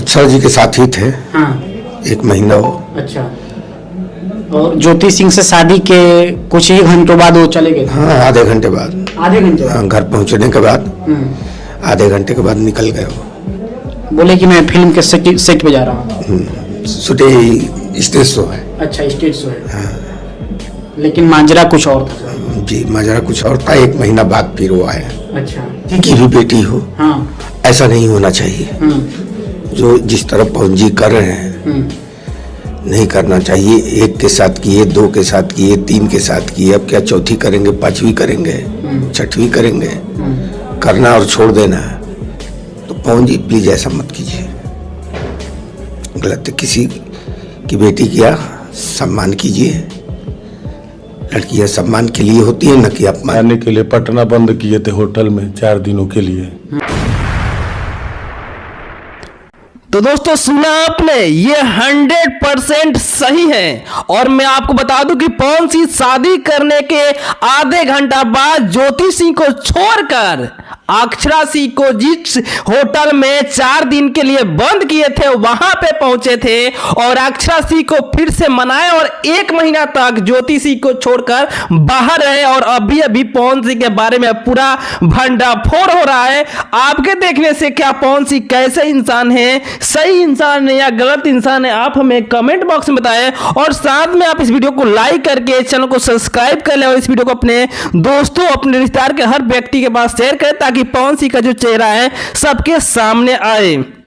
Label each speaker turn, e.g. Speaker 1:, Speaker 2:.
Speaker 1: अक्षर जी के साथ ही थे।
Speaker 2: हाँ।
Speaker 1: 1 महीना हो।
Speaker 2: अच्छा। और ज्योति सिंह से शादी के कुछ ही घंटों बाद वो चले गए थे?
Speaker 1: हाँ, आधे घंटे बाद।
Speaker 2: आधे घंटे
Speaker 1: हाँ, घर पहुंचने के बाद आधे घंटे के बाद निकल गए वो।
Speaker 2: बोले कि मैं फिल्म के सेट पे जा रहा हूँ।
Speaker 1: शूटिंग स्टेज शो है।
Speaker 2: अच्छा, स्टेज शो है। हाँ। लेकिन माजरा कुछ और था।
Speaker 1: जी, माजरा कुछ और था। 1 महीना बाद फिर वो आए।
Speaker 2: अच्छा।
Speaker 1: की भी बेटी हो।
Speaker 2: हाँ।
Speaker 1: ऐसा नहीं होना चाहिए। जो जिस तरह पवन जी कर रहे हैं नहीं करना चाहिए। 1 के साथ किए, 2 के साथ किए, 3 के साथ किए, अब क्या चौथी करेंगे, 5वीं करेंगे, 6वीं करेंगे। करना और छोड़ देना है। तो पवन जी प्लीज ऐसा मत कीजिए। गलत है। किसी की बेटी किया सम्मान कीजिए। लड़कियां सम्मान के लिए होती है, न कि अपमान।
Speaker 3: आने के लिए पटना बंद किए थे होटल में 4 दिनों के लिए।
Speaker 4: तो दोस्तों सुना आपने, ये 100% सही है। और मैं आपको बता दूं कि पवन सिंह शादी करने के आधे घंटा बाद ज्योति सिंह को छोड़कर अक्षरा सिंह को जिस होटल में 4 दिन के लिए बंद किए थे वहां पे पहुंचे थे और अक्षरा सिंह को फिर से मनाए और 1 महीना तक ज्योति सिंह को छोड़कर बाहर रहे। और अभी अभी पवन सिंह के बारे में पूरा भंडाफोड़ हो रहा है। आपके देखने से क्या पवन सिंह कैसे इंसान है, सही इंसान है या गलत इंसान है, आप हमें कमेंट बॉक्स में बताएं। और साथ में आप इस वीडियो को लाइक करके चैनल को सब्सक्राइब कर लें और इस वीडियो को अपने दोस्तों, अपने रिश्तेदार के हर व्यक्ति के पास शेयर करें ताकि पवन सिंह का जो चेहरा है सबके सामने आए।